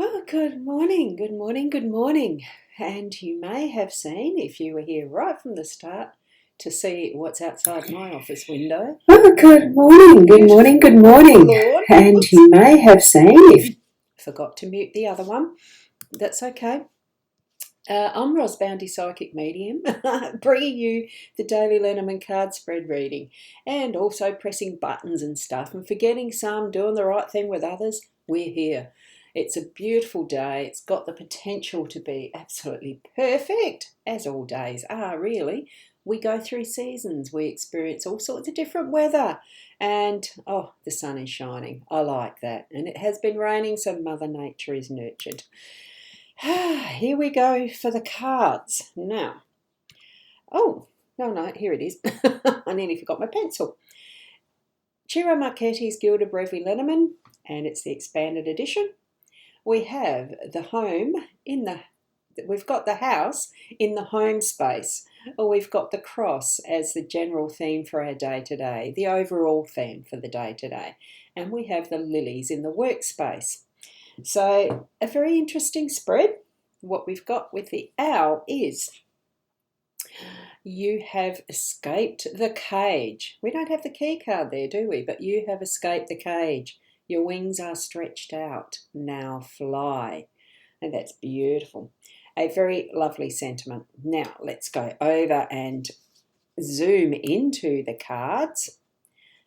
Oh, good morning, good morning, good morning. And you may have seen, if you were here right from the start, to see what's outside my office window. Oh, good morning, good morning, good morning. Lawn. And you may have seen if Forgot to mute the other one. That's okay. I'm Ros Bounty Psychic Medium, bringing you the daily Lenormand card spread reading, and also pressing buttons and stuff, and forgetting some, doing the right thing with others. We're here. It's a beautiful day. It's got the potential to be absolutely perfect, as all days are, really. We go through seasons. We experience all sorts of different weather. And, oh, the sun is shining. I like that. And it has been raining, so Mother Nature is nurtured. Here we go for the cards. Now, oh, no, here it is. I nearly forgot my pencil. Ciro Marchetti's Guild of Reverie Lenormand, and it's the expanded edition. We have the home we've got the house in the home space, or we've got the cross as the general theme for our day today, the overall theme for the day today, and we have the lilies in the workspace. So a very interesting spread. What we've got with the owl is you have escaped the cage. We don't have the key card there, do we? But you have escaped the cage. Your wings are stretched out. Now fly. And that's beautiful. A very lovely sentiment. Now let's go over and zoom into the cards.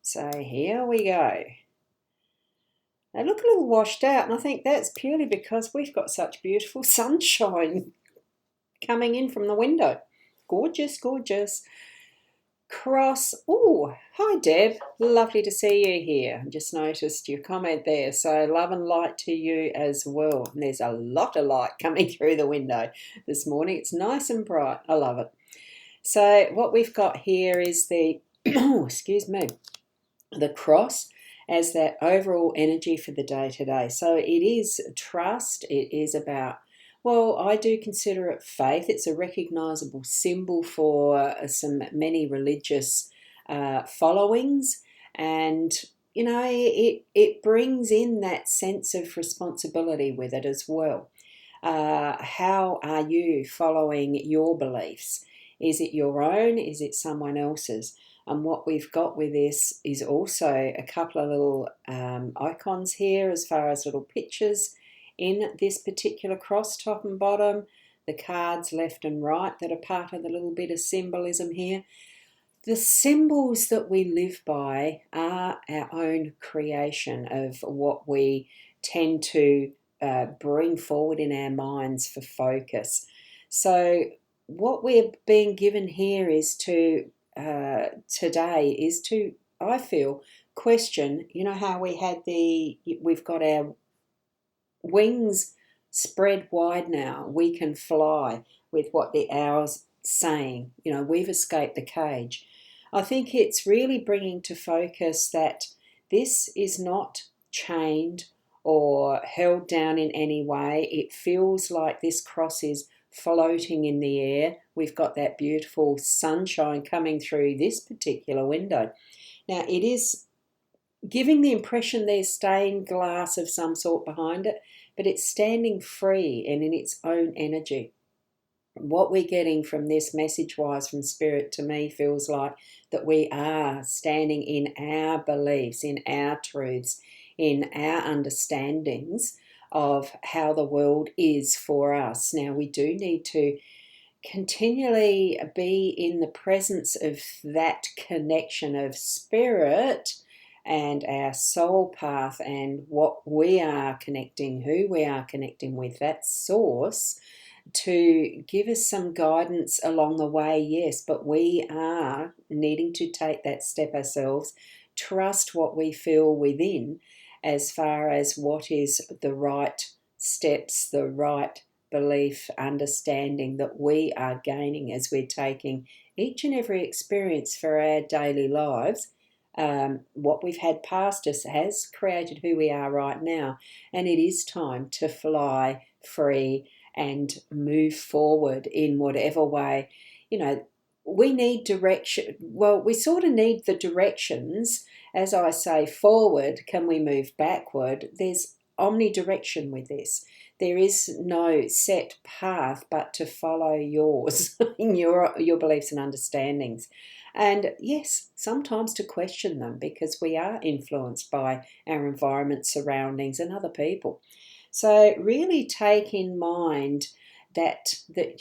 So here we go. They look a little washed out, and I think that's purely because we've got such beautiful sunshine coming in from the window. Gorgeous, gorgeous. Cross. Oh, hi Deb. Lovely to see you here. I just noticed your comment there. So love and light to you as well. And there's a lot of light coming through the window this morning. It's nice and bright. I love it. So what we've got here is the, excuse me, the cross as that overall energy for the day today. So it is trust. It is about, well, I do consider it faith. It's a recognizable symbol for many religious followings, and it brings in that sense of responsibility with it as well. How are you following your beliefs? Is it your own? Is it someone else's? And what we've got with this is also a couple of little icons here as far as little pictures in this particular cross, top and bottom, the cards left and right that are part of the little bit of symbolism here. The symbols that we live by are our own creation of what we tend to bring forward in our minds for focus. So what we're being given here is to today is to, I feel, question, how we've got our wings spread wide now. We can fly with what the owl's saying. We've escaped the cage. I think it's really bringing to focus that this is not chained or held down in any way. It feels like this cross is floating in the air. We've got that beautiful sunshine coming through this particular window. Now it is giving the impression there's stained glass of some sort behind it, but it's standing free and in its own energy. What we're getting from this message-wise from Spirit to me feels like that we are standing in our beliefs, in our truths, in our understandings of how the world is for us. Now, we do need to continually be in the presence of that connection of spirit and our soul path and what we are connecting, who we are connecting with, that source, to give us some guidance along the way, yes, but we are needing to take that step ourselves, trust what we feel within as far as what is the right steps, the right belief, understanding that we are gaining as we're taking each and every experience for our daily lives. What we've had past us has created who we are right now, and it is time to fly free and move forward in whatever way. We need direction. Well, we sort of need the directions. As I say, forward, can we move backward? There's omnidirection with this. There is no set path but to follow yours, in your beliefs and understandings. And yes, sometimes to question them, because we are influenced by our environment, surroundings, and other people. So really take in mind that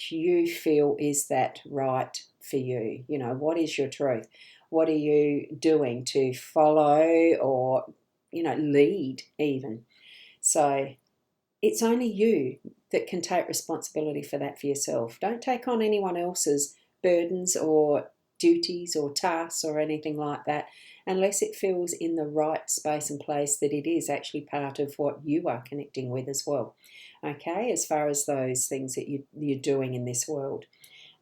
you feel is that right for you. You know, what is your truth? What are you doing to follow or, lead even? So it's only you that can take responsibility for that for yourself. Don't take on anyone else's burdens or duties or tasks or anything like that, unless it feels in the right space and place that it is actually part of what you are connecting with as well. Okay, as far as those things that you're doing in this world.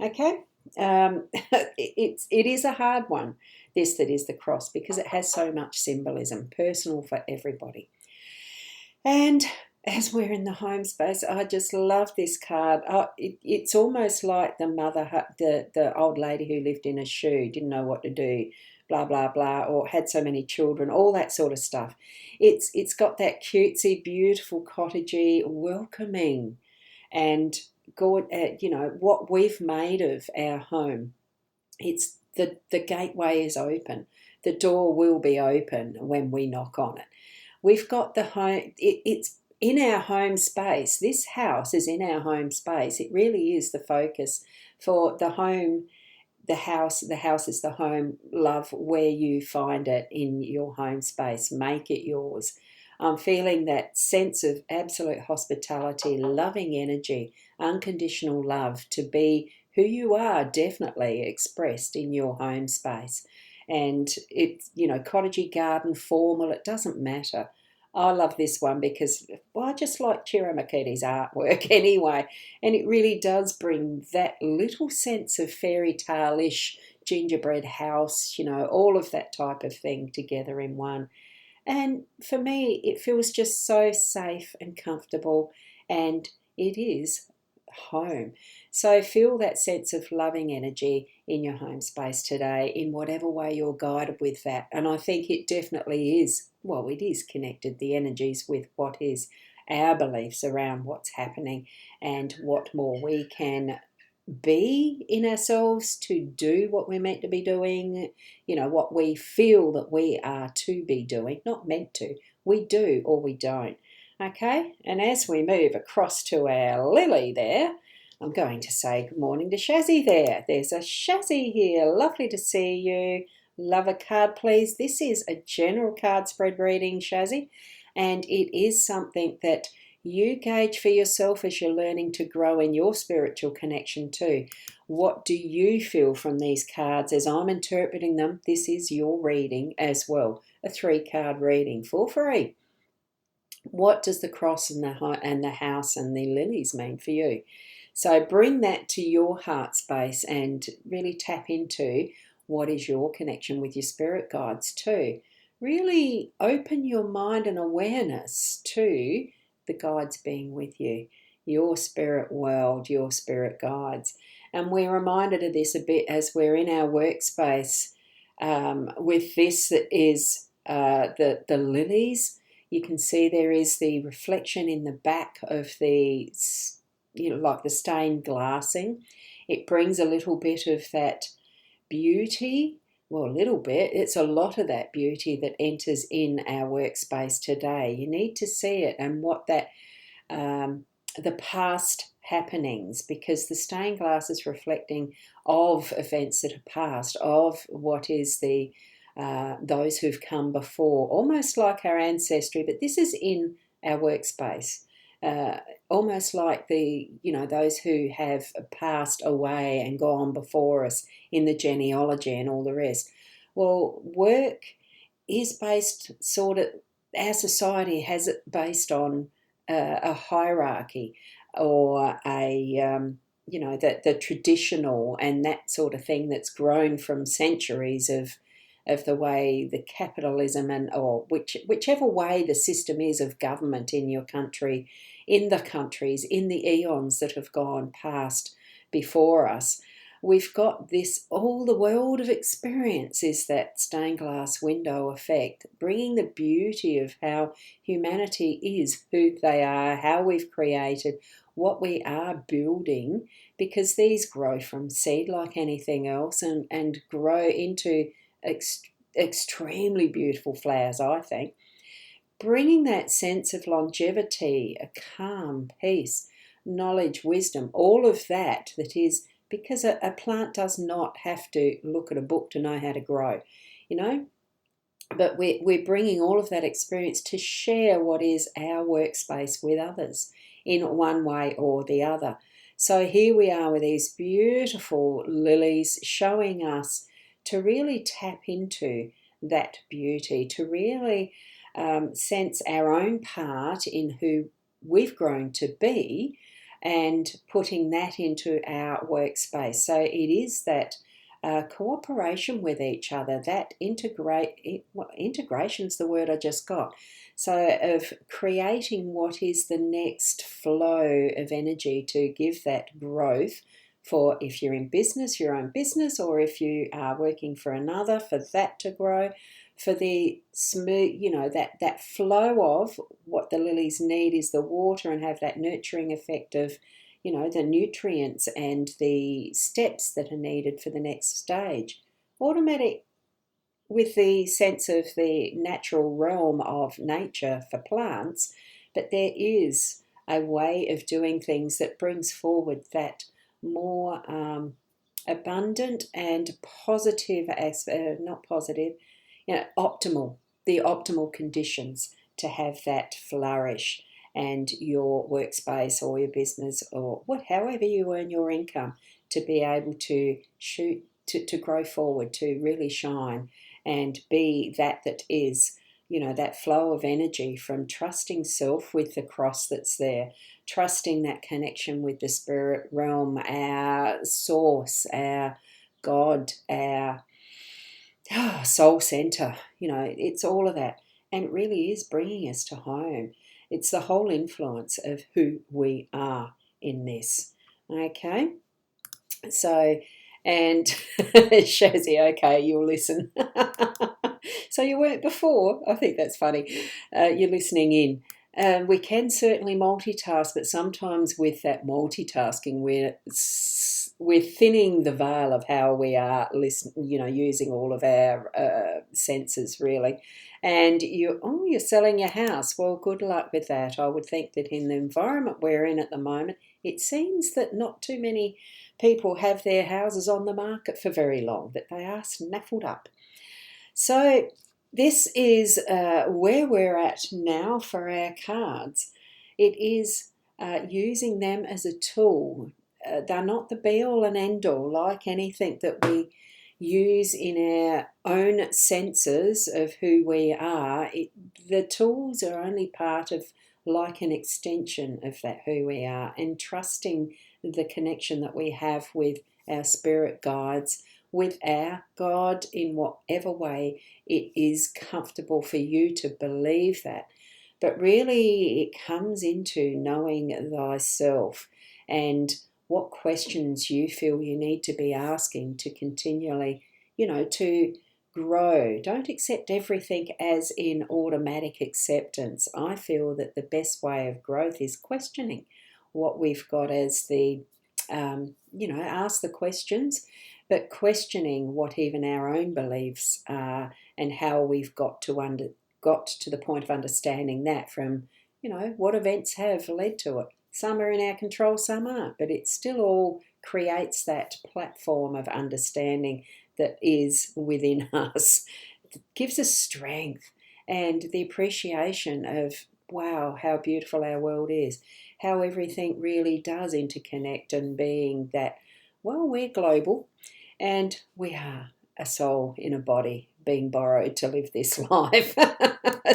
Okay, it is a hard one, this that is the cross, because it has so much symbolism, personal for everybody. And as we're in the home space, I just love this card. It's almost like the mother, the old lady who lived in a shoe, didn't know what to do, blah blah blah, or had so many children, all that sort of stuff. It's got that cutesy, beautiful, cottagey, welcoming, and God, what we've made of our home. It's the gateway is open. The door will be open when we knock on it. We've got the home, it's in our home space. This house is in our home space. It really is the focus for the home, the house is the home. Love where you find it in your home space. Make it yours. I'm feeling that sense of absolute hospitality, loving energy, unconditional love to be who you are, definitely expressed in your home space. And it's, cottagey, garden, formal, it doesn't matter. I love this one because, well, I just like Chiramaketi's artwork anyway. And it really does bring that little sense of fairy tale-ish gingerbread house, all of that type of thing together in one. And for me, it feels just so safe and comfortable, and it is home. So feel that sense of loving energy in your home space today, in whatever way you're guided with that. And I think it definitely is, well, it is connected, the energies, with what is our beliefs around what's happening and what more we can be in ourselves to do what we're meant to be doing, what we feel that we are to be doing, not meant to. We do or we don't. Okay, and as we move across to our Lily there, I'm going to say good morning to Shazzy there. There's a Shazzy here. Lovely to see you. Love a card, please. This is a general card spread reading, Shazzy, and it is something that you gauge for yourself as you're learning to grow in your spiritual connection too. What do you feel from these cards as I'm interpreting them? This is your reading as well, a 3-card reading for free. What does the cross and the house and the lilies mean for you? So bring that to your heart space and really tap into what is your connection with your spirit guides too. Really open your mind and awareness to the guides being with you, your spirit world, your spirit guides. And we're reminded of this a bit as we're in our workspace with this that is the lilies. You can see there is the reflection in the back of the, like the stained glassing. It brings a little bit of that beauty. Well, a little bit. It's a lot of that beauty that enters in our workspace today. You need to see it and what that, the past happenings, because the stained glass is reflecting of events that have passed, of what is the those who've come before, almost like our ancestry, but this is in our workspace. Almost like those who have passed away and gone before us in the genealogy and all the rest. Well, work is based our society has it based on a hierarchy or the traditional and that sort of thing that's grown from centuries of the way the capitalism or whichever way the system is of government in your country, in the countries, in the eons that have gone past before us. we've got this, all the world of experience is that stained glass window effect, bringing the beauty of how humanity is, who they are, how we've created, what we are building, because these grow from seed like anything else and grow into extremely beautiful flowers, I think. Bringing that sense of longevity, a calm, peace, knowledge, wisdom, all of that is because a plant does not have to look at a book to know how to grow, you know. But we're bringing all of that experience to share what is our workspace with others in one way or the other. So here we are with these beautiful lilies showing us to really tap into that beauty, to really sense our own part in who we've grown to be and putting that into our workspace. So it is that cooperation with each other, that integration's the word I just got. So of creating what is the next flow of energy to give that growth for, if you're in business, your own business, or if you are working for another, for that to grow, for the smooth, that flow of what the lilies need is the water, and have that nurturing effect of the nutrients and the steps that are needed for the next stage. Automatic, with the sense of the natural realm of nature for plants, but there is a way of doing things that brings forward that more abundant and positive, not positive, optimal, the optimal conditions to have that flourish, and your workspace or your business or however you earn your income, to be able to shoot, to grow forward, to really shine and be that is, that flow of energy from trusting self with the cross that's there, trusting that connection with the spirit realm, our source, our God, our soul center. It's all of that. And it really is bringing us to home. It's the whole influence of who we are in this. Okay? So, and Shazzy, okay, you'll listen. So you weren't before. I think that's funny. You're listening in. We can certainly multitask, but sometimes with that multitasking, we're thinning the veil of how we are using all of our senses, really. And you're selling your house. Well, good luck with that. I would think that in the environment we're in at the moment, it seems that not too many people have their houses on the market for very long, that they are snaffled up. So this is where we're at now for our cards. It is using them as a tool. They're not the be-all and end-all, like anything that we use in our own senses of who we are. The tools are only part of, like an extension of that who we are, and trusting the connection that we have with our spirit guides, with our God, in whatever way it is comfortable for you to believe that. But really it comes into knowing thyself and what questions you feel you need to be asking to continually, to grow. Don't accept everything as in automatic acceptance. I feel that the best way of growth is questioning what we've got as the, ask the questions, but questioning what even our own beliefs are and how we've got to the point of understanding that from, what events have led to it. Some are in our control, some aren't, but it still all creates that platform of understanding that is within us. It gives us strength and the appreciation of, wow, how beautiful our world is, how everything really does interconnect, and being that, well, we're global and we are a soul in a body being borrowed to live this life.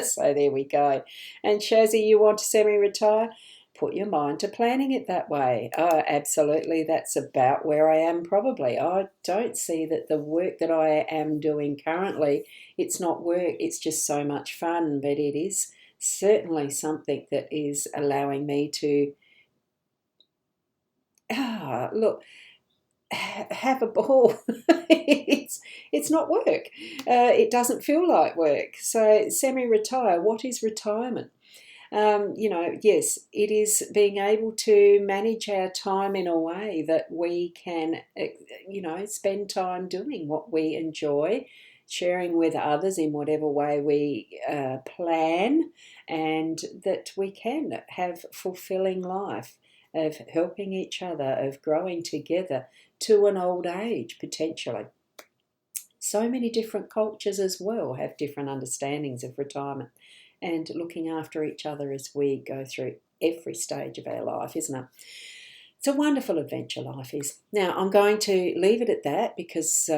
So there we go. And Shazzy, you want to semi-retire? Put your mind to planning it that way. Oh, absolutely. That's about where I am probably. I don't see that the work that I am doing currently, it's not work, it's just so much fun, but it is certainly something that is allowing me to, look, have a ball. It's not work. It doesn't feel like work. So semi-retire. What is retirement? Yes, it is being able to manage our time in a way that we can, spend time doing what we enjoy, sharing with others in whatever way we plan, and that we can have fulfilling life of helping each other, of growing together to an old age potentially. So many different cultures as well have different understandings of retirement and looking after each other as we go through every stage of our life, isn't it? It's a wonderful adventure, life is. Now, I'm going to leave it at that because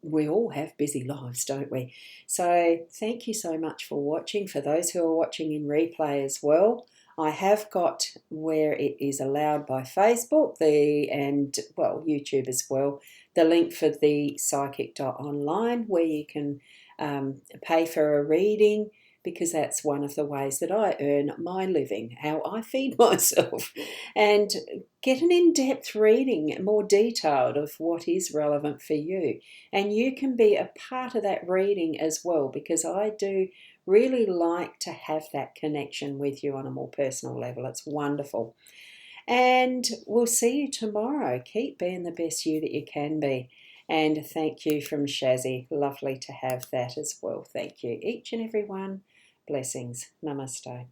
we all have busy lives, don't we? So, thank you so much for watching. For those who are watching in replay as well, I have got where it is allowed by Facebook and YouTube as well, the link for the psychic.online where you can pay for a reading, because that's one of the ways that I earn my living, how I feed myself, and get an in-depth reading, more detailed, of what is relevant for you. And you can be a part of that reading as well, because I do really like to have that connection with you on a more personal level. It's wonderful. And we'll see you tomorrow. Keep being the best you that you can be. And thank you from Shazzy. Lovely to have that as well. Thank you, each and every one. Blessings. Namaste.